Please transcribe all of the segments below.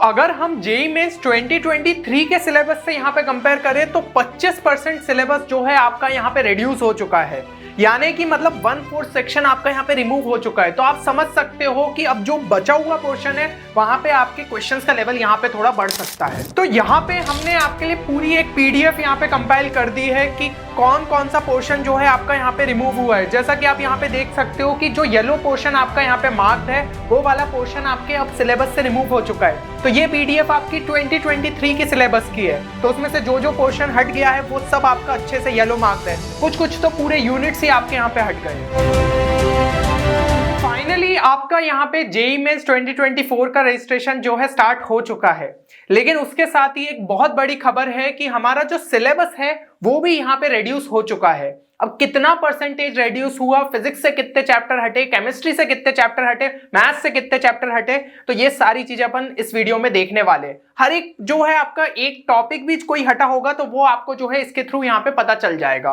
अगर हम JEE mains 2023 के सिलेबस से यहाँ पे कंपेयर करें तो 25% सिलेबस जो है आपका यहाँ पे रिड्यूस हो चुका है, यानी कि मतलब 1/4 सेक्शन आपका यहाँ पे रिमूव हो चुका है। तो आप समझ सकते हो कि अब जो बचा हुआ पोर्शन है वहां पे आपके क्वेश्चंस का लेवल यहाँ पे थोड़ा बढ़ सकता है। तो यहाँ पे हमने आपके लिए पूरी एक पीडीएफ यहाँ पे कंपाइल कर दी है कि कौन कौन सा पोर्शन जो है आपका यहाँ पे रिमूव हुआ है। जैसा कि आप यहाँ पे देख सकते हो कि जो येलो पोर्शन आपका यहाँ पे मार्क्ड है वो वाला पोर्शन आपके अब सिलेबस से रिमूव हो चुका है। तो ये पीडीएफ आपकी 2023 के सिलेबस की है, तो उसमें से जो जो पोर्शन हट गया है वो सब आपका अच्छे से येलो मार्क्ड है। कुछ तो पूरे यूनिट्स ही आपके यहाँ पे हट गए। फाइनली आपका यहाँ पे जेईई मेंस 2024 का रजिस्ट्रेशन जो है स्टार्ट हो चुका है, लेकिन उसके साथ ही एक बहुत बड़ी खबर है कि हमारा जो सिलेबस है वो भी यहाँ पे रिड्यूस हो चुका है। अब कितना परसेंटेज रिड्यूस हुआ, फिजिक्स से कितने चैप्टर हटे, केमिस्ट्री से कितने चैप्टर हटे, मैथ्स से कितने चैप्टर हटे, तो ये सारी चीजें अपन इस वीडियो में देखने वाले। हर एक जो है आपका एक टॉपिक भी कोई हटा होगा तो वो आपको जो है इसके थ्रू यहाँ पे पता चल जाएगा।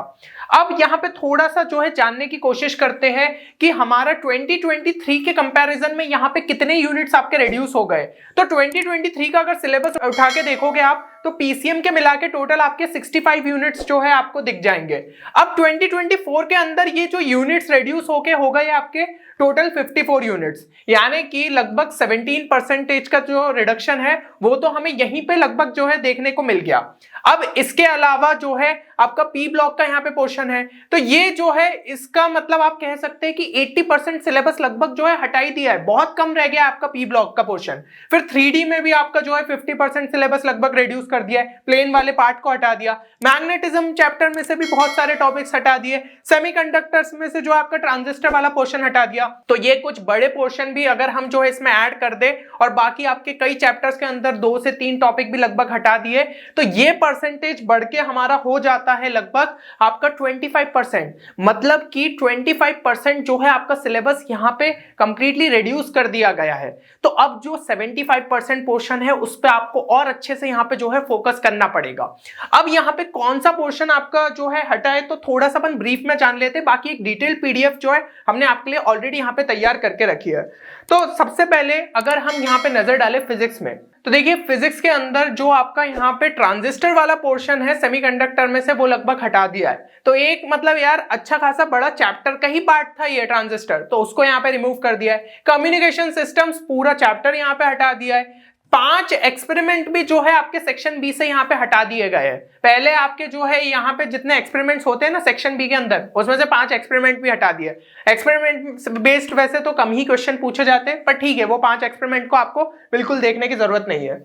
अब यहाँ पे थोड़ा सा जो है जानने की कोशिश करते हैं कि हमारा 2023 के कंपैरिजन में यहाँ पे कितने यूनिट्स आपके रिड्यूस हो गए। तो 2023 का अगर सिलेबस उठा के देखोगे आप तो पीसीएम के मिला के टोटल आपके 65 यूनिट्स जो है आपको दिख जाएंगे। अब 2024 के अंदर ये जो यूनिट्स रिड्यूस होके हो गए आपके टोटल 54 यूनिट्स, यानी कि लगभग 17% का जो रिडक्शन है वो तो हमें यहीं पे लगभग जो है देखने को मिल गया। अब इसके अलावा जो है आपका पी ब्लॉक का यहाँ पे पोर्शन है, तो ये जो है इसका मतलब आप कह सकते हैं कि 80% सिलेबस लगभग जो है हटा ही दिया है, बहुत कम रह गया आपका पी ब्लॉक का पोर्शन। फिर 3D में भी आपका जो है 50% सिलेबस लगभग रिड्यूस कर दिया है, प्लेन वाले पार्ट को हटा दिया। मैग्नेटिज्म चैप्टर में से भी बहुत सारे टॉपिक्स हटा दिए, सेमीकंडक्टर्स में से जो आपका ट्रांजिस्टर वाला पोर्शन हटा दिया। तो ये कुछ बड़े पोर्शन भी अगर हम जो है इसमें ऐड कर दे और बाकी आपके कई चैप्टर्स के अंदर 2 से 3 टॉपिक भी लगभग हटा दिए तो ये परसेंटेज बढ़ के हमारा हो जाता है लगभग आपका 25%। मतलब कि 25% जो है आपका सिलेबस यहां पे कंप्लीटली रिड्यूस कर दिया गया है। तो अब जो 75% पोर्शन है उस पे आपको और अच्छे से यहां पे जो है फोकस करना पड़ेगा। अब यहां पे कौन सा पोर्शन आपका जो है हटा है तो थोड़ा सा अपन ब्रीफ में जान लेते हैं। बाकी एक डिटेल पीडीएफ जो है हमने आपके लिए ऑलरेडी यहाँ पे तैयार करके रखी है। तो सबसे पहले अगर हम यहाँ पे नजर डालें फिजिक्स में, तो देखिए फिजिक्स के अंदर जो आपका यहाँ पे ट्रांजिस्टर वाला पोर्शन है सेमीकंडक्टर में से वो लगभग हटा दिया है। तो एक मतलब यार अच्छा खासा बड़ा चैप्टर का ही पार्ट था ये ट्रांजिस्टर, तो उसको यहाँ पे रिमूव कर दिया है। कम्युनिकेशन सिस्टम्स पूरा चैप्टर यहाँ पे हटा दिया है। 5 एक्सपेरिमेंट भी जो है आपके सेक्शन बी से यहाँ पे हटा दिए गए हैं। पहले आपके जो है यहाँ पे जितने एक्सपेरिमेंट्स होते हैं ना सेक्शन बी के अंदर, उसमें से 5 एक्सपेरिमेंट भी हटा दिए। एक्सपेरिमेंट बेस्ड वैसे तो कम ही क्वेश्चन पूछे जाते हैं, पर ठीक है वो 5 एक्सपेरिमेंट को आपको बिल्कुल देखने की जरूरत नहीं है।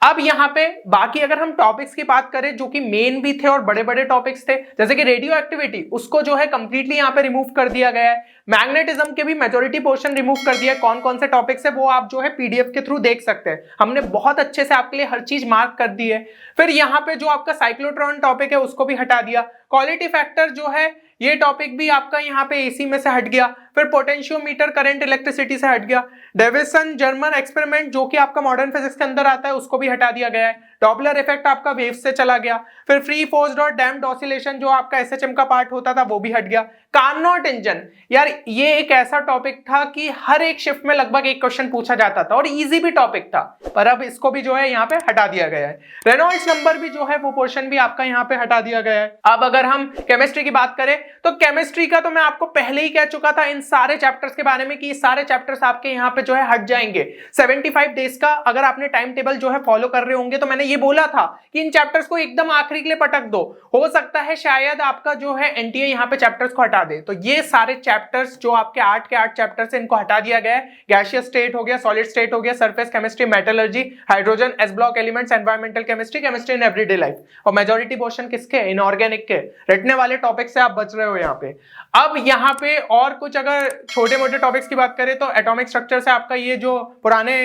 अब यहाँ पे बाकी अगर हम टॉपिक्स की बात करें जो कि मेन भी थे और बड़े बड़े टॉपिक्स थे, जैसे कि रेडियो एक्टिविटी, उसको जो है कंप्लीटली यहाँ पे रिमूव कर दिया गया है। मैग्नेटिज्म के भी मेजॉरिटी पोर्शन रिमूव कर दिया है। कौन कौन से टॉपिक्स है वो आप जो है पीडीएफ के थ्रू देख सकते हैं, हमने बहुत अच्छे से आपके लिए हर चीज मार्क कर दी है। फिर यहाँ पे जो आपका साइक्लोट्रॉन टॉपिक है उसको भी हटा दिया। क्वालिटी फैक्टर जो है ये टॉपिक भी आपका यहाँ पे एसी में से हट गया। फिर पोटेंशियोमीटर करंट इलेक्ट्रिसिटी से हट गया। डेविसन जर्मन एक्सपेरिमेंट जो कि आपका मॉडर्न फिजिक्स के अंदर आता है उसको भी हटा दिया गया है। डॉपलर इफेक्ट आपका वेव से चला गया। फिर फ्री फोर्स्ड और डैम्प्ड ऑसिलेशन जो आपका एसएचएम का पार्ट होता था वो भी हट गया। कार्नोट इंजन, यार ये एक ऐसा टॉपिक था कि हर एक शिफ्ट में लगभग एक क्वेश्चन पूछा जाता था और इजी भी टॉपिक था, पर अब इसको भी जो है यहाँ पे हटा दिया गया है। रेनॉल्ड्स नंबर भी जो है वो पोर्शन भी आपका यहाँ पे हटा दिया गया है। अब अगर हम केमिस्ट्री की बात करें तो केमिस्ट्री का तो मैं आपको पहले ही कह चुका था इन सारे चैप्टर्स के बारे में कि ये सारे चैप्टर्स आपके यहाँ पे जो है हट जाएंगे। 75 डेज का अगर आपने टाइम टेबल जो है फॉलो कर रहे होंगे तो मैंने ये बोला था कि इन चैप्टर्स को एकदम आखिरी के लिए पटक दो, हो सकता है शायद आपका जो है एनटीए यहाँ पे चैप्टर्स को हटा दे। तो ये सारे चैप्टर्स जो आपके 8 के 8 चैप्टर्स इनको हटा दिया गया है। गैसियस स्टेट हो गया, सॉलिड स्टेट हो गया, surface chemistry, metallurgy, hydrogen, S block elements, environmental chemistry, chemistry in everyday life, और मेजॉरिटी पोर्शन किसके, इनऑर्गेनिक के। रटने वाले टॉपिक से आप बच रहे हो यहाँ पे। अब यहाँ पे और कुछ अगर छोटे मोटे टॉपिक्स की बात करें तो एटॉमिक स्ट्रक्चर से आपका ये जो पुराने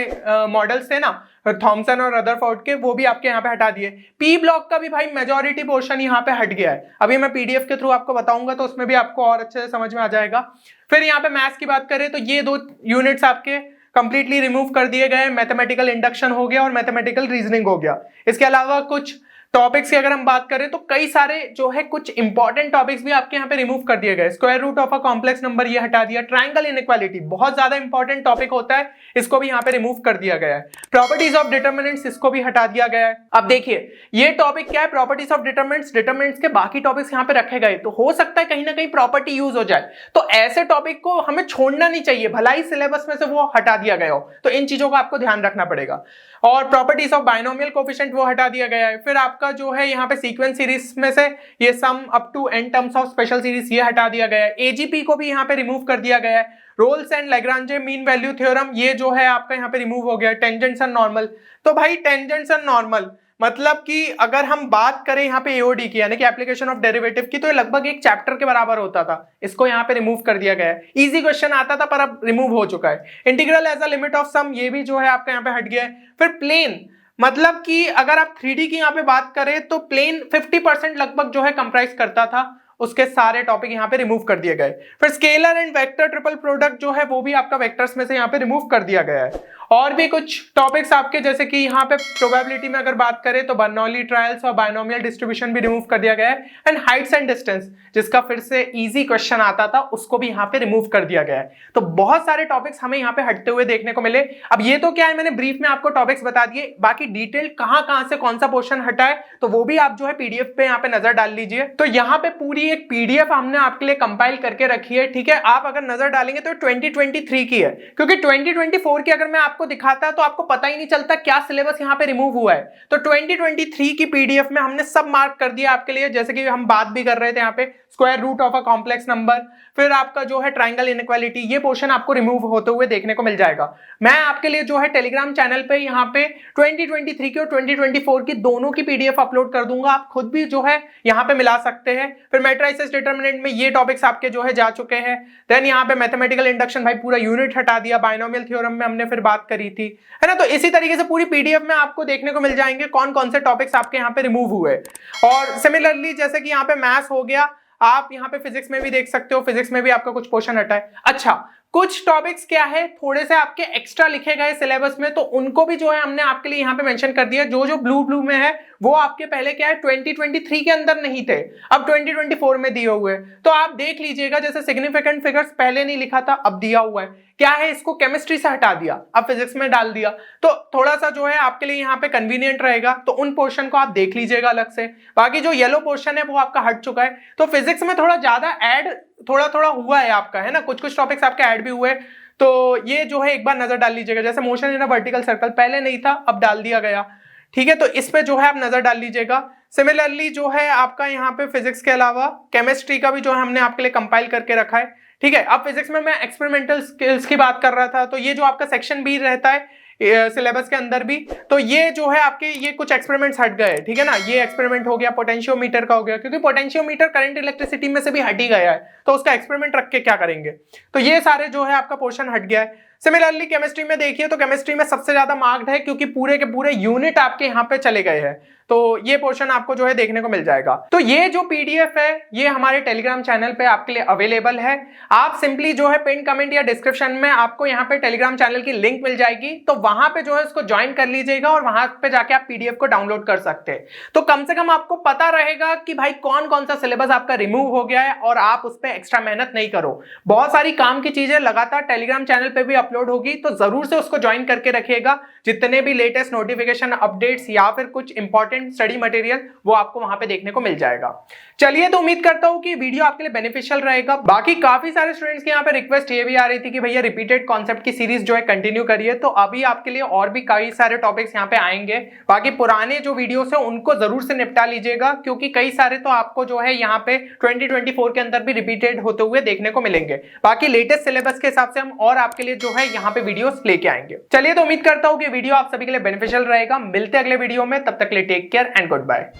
मॉडल्स थे ना थॉमसन और रदरफोर्ड के, वो भी आपके यहाँ पे हटा दिए। पी ब्लॉक का भी भाई मेजॉरिटी पोर्शन यहाँ पे हट गया है। अभी मैं पीडीएफ के थ्रू आपको बताऊंगा तो उसमें भी आपको और अच्छे से समझ में आ जाएगा। फिर यहाँ पे मैथ्स की बात करें तो ये 2 यूनिट्स आपके कंप्लीटली रिमूव कर दिए गए। मैथमेटिकल इंडक्शन हो गया और मैथमेटिकल रीजनिंग हो गया। इसके अलावा कुछ टॉपिक्स की अगर हम बात करें तो कई सारे जो है कुछ इंपॉर्टेंट टॉपिक्स भी आपके यहाँ पे रिमूव कर दिए गए। Square root of a complex number ये हटा दिया। ट्रायंगल इनइक्वालिटी बहुत ज्यादा इंपॉर्टेंट टॉपिक होता है, इसको भी यहाँ पे रिमूव कर दिया गया है। प्रॉपर्टीज ऑफ डिटरमिनेंट्स इसको भी हटा दिया गया है। अब देखिए ये टॉपिक क्या है, प्रॉपर्टीज ऑफ डिटरमिनेंट्स, डिटरमिनेंट्स के बाकी टॉपिक्स यहाँ पे रखे गए, तो हो सकता है कहीं ना कहीं प्रॉपर्टी यूज हो जाए, तो ऐसे टॉपिक को हमें छोड़ना नहीं चाहिए, भला ही सिलेबस में से वो हटा दिया गया हो, तो इन चीजों का आपको ध्यान रखना पड़ेगा। और प्रॉपर्टीज ऑफ बाइनोमियल कोफिशिएंट वो हटा दिया गया है। फिर आपका जो है यहाँ पे सीक्वेंस सीरीज में से ये sum up to n terms of special series ये हटा दिया गया है। एजीपी को भी यहाँ पे रिमूव कर दिया गया है। Rolle's and Lagrange mean value theorem ये जो है आपका यहाँ पे रिमूव हो गया। टेंजेंट्स एंड नॉर्मल, तो भाई टेंजेंट्स एंड नॉर्मल मतलब कि अगर हम बात करें यहाँ पे एओडी की यानी कि एप्लीकेशन ऑफ डेरिवेटिव की, तो ये लगभग एक चैप्टर के बराबर होता था, इसको यहाँ पे रिमूव कर दिया गया है। इजी क्वेश्चन आता था पर अब रिमूव हो चुका है। Integral as a limit of sum ये भी जो है आपका यहाँ पे हट गया है। फिर प्लेन मतलब कि अगर आप 3D की यहाँ पे बात करें तो प्लेन 50% लगभग जो है कंप्राइज करता था, उसके सारे टॉपिक यहाँ पे रिमूव कर दिए गए। फिर scalar and vector triple product जो है वो भी आपका वेक्टर्स में से यहाँ पे रिमूव कर दिया गया है। और भी कुछ टॉपिक्स आपके जैसे कि यहाँ पे प्रोबेबिलिटी में अगर बात करें तो बर्नौली ट्रायल्स और बाइनोमियल डिस्ट्रीब्यूशन भी रिमूव कर दिया गया है। एंड हाइट्स एंड डिस्टेंस जिसका फिर से इजी क्वेश्चन आता था उसको भी यहाँ पे रिमूव कर दिया गया है। तो बहुत सारे टॉपिक्स हमें यहाँ पे हटते हुए देखने को मिले। अब ये तो क्या है, मैंने ब्रीफ में आपको टॉपिक्स बता दिए, बाकी डिटेल कहाँ से कौन सा पोर्शन हटा है तो वो भी आप जो है पीडीएफ पे यहाँ पे नजर डाल लीजिए। तो यहाँ पे पूरी एक पीडीएफ हमने आपके लिए कंपाइल करके रखी है, ठीक है। आप अगर नजर डालेंगे तो 2023 की है, क्योंकि 2024 की अगर मैं आपको दिखाता है तो आपको पता ही नहीं चलता क्या सिलेबस यहाँ पे रिमूव हुआ है। तो 2023 की पीडीएफ में हमने सब मार्क कर दिया आपके लिए, जैसे कि हम बात भी कर रहे थे यहाँ पे square root of a complex number, फिर आपका जो है ट्रायंगल इनइक्वालिटी, ये पोर्शन आपको रिमूव होते हुए देखने को मिल जाएगा। मैं आपके लिए जो है टेलीग्राम चैनल पे यहाँ पे 2023 की और 2024 की दोनों की पीडीएफ अपलोड कर दूंगा, आप खुद भी जो है यहाँ पे मिला सकते हैं। फिर मैट्रिसेस डिटरमिनेंट में ये टॉपिक्स आपके जो है जा चुके हैं। देन यहाँ पे मैथमेटिकल इंडक्शन भाई पूरा यूनिट हटा दिया, बाइनोमियल थ्योरम में हमने फिर बात करी थी, है ना। तो इसी तरीके से पूरी पीडीएफ में आपको देखने को मिल जाएंगे कौन कौन से टॉपिक्स आपके यहाँ पे रिमूव हुए। और सिमिलरली जैसे कि यहाँ पे मैथ्स हो गया, आप यहाँ पे फिजिक्स में भी देख सकते हो, फिजिक्स में भी आपका कुछ पोर्शन हटा है। अच्छा, कुछ टॉपिक्स क्या है थोड़े से आपके एक्स्ट्रा लिखे गए सिलेबस में, तो उनको भी जो है हमने आपके लिए यहाँ पे मेंशन कर दिया। जो ब्लू में है वो आपके पहले क्या है 2023 के अंदर नहीं थे, अब 2024 में दिए हुए, तो आप देख लीजिएगा। जैसे सिग्निफिकेंट फिगर्स पहले नहीं लिखा था, अब दिया हुआ है। क्या है, इसको केमिस्ट्री से हटा दिया, अब फिजिक्स में डाल दिया, तो थोड़ा सा जो है आपके लिए यहाँ पे कन्वीनियंट रहेगा, तो उन पोर्शन को आप देख लीजिएगा अलग से। बाकी जो येलो पोर्शन है वो आपका हट चुका है। तो फिजिक्स में थोड़ा ज्यादा ऐड थोड़ा हुआ है आपका, है ना, कुछ टॉपिक्स आपके ऐड भी हुए, तो ये जो है एक बार नजर डाल लीजिएगा। जैसे motion in a vertical circle पहले नहीं था, अब डाल दिया गया, ठीक है, तो इस पे जो है आप नजर डाल लीजिएगा। सिमिलरली जो है आपका यहाँ पे फिजिक्स के अलावा केमिस्ट्री का भी जो है हमने आपके लिए कंपाइल करके रखा है, ठीक है। अब फिजिक्स में मैं एक्सपेरिमेंटल स्किल्स की बात कर रहा था, तो ये जो आपका सेक्शन बी रहता है सिलेबस के अंदर भी, तो ये जो है आपके ये कुछ एक्सपेरिमेंट्स हट गए, ठीक है ना। ये एक्सपेरिमेंट हो गया, पोटेंशियोमीटर का हो गया, क्योंकि पोटेंशियोमीटर करंट इलेक्ट्रिसिटी में से भी हट ही गया है, तो उसका एक्सपेरिमेंट रख के क्या करेंगे, तो ये सारे जो है आपका पोर्शन हट गया है। सिमिलरली केमिस्ट्री में देखिए तो केमिस्ट्री में सबसे ज्यादा मार्क्ड है, क्योंकि पूरे के पूरे यूनिट आपके यहाँ पे चले गए हैं, तो ये पोर्शन आपको जो है देखने को मिल जाएगा। तो ये जो पीडीएफ है ये हमारे टेलीग्राम चैनल पे आपके लिए अवेलेबल है। आप सिंपली जो है पिन कमेंट या डिस्क्रिप्शन में आपको यहाँ पे टेलीग्राम चैनल की लिंक मिल जाएगी, तो वहां पे जो है उसको ज्वाइन कर लीजिएगा और वहां पे जाके आप पीडीएफ को डाउनलोड कर सकते हैं। तो कम से कम आपको पता रहेगा कि भाई कौन कौन सा सिलेबस आपका रिमूव हो गया है, और आप उस पर एक्स्ट्रा मेहनत नहीं करो। बहुत सारी काम की चीजें लगातार टेलीग्राम चैनल पे भी अपलोड होगी, तो जरूर से उसको ज्वाइन करके रखिएगा। जितने भी लेटेस्ट नोटिफिकेशन, अपडेट्स या फिर कुछ इंपॉर्टेंट स्टडी मटेरियल वो आपको वहां पे देखने को मिल जाएगा। चलिए, तो उम्मीद करता हूं कि वीडियो आपके लिए बेनिफिशियल रहेगा। बाकी काफी सारे स्टूडेंट्स के यहाँ पे रिक्वेस्ट ये भी आ रही थी कि भैया रिपीटेड कॉन्सेप्ट की सीरीज जो है कंटिन्यू करिए, तो अभी आपके लिए और भी कई सारे टॉपिक्स यहाँ पे आएंगे। बाकी पुराने जो वीडियोस है उनको जरूर से निपटा लीजिएगा, क्योंकि कई सारे तो आपको जो है यहाँ पे 2024 के अंदर भी रिपीटेड होते हुए देखने को मिलेंगे। बाकी लेटेस्ट सिलेबस के हिसाब से हम और आपके लिए जो है यहाँ पे वीडियोस लेके आएंगे। चलिए, तो उम्मीद करता हूँ कि वीडियो आप सभी के लिए बेनिफिशियल रहेगा। मिलते हैं अगले वीडियो में, तब तक के लिए take care and good bye.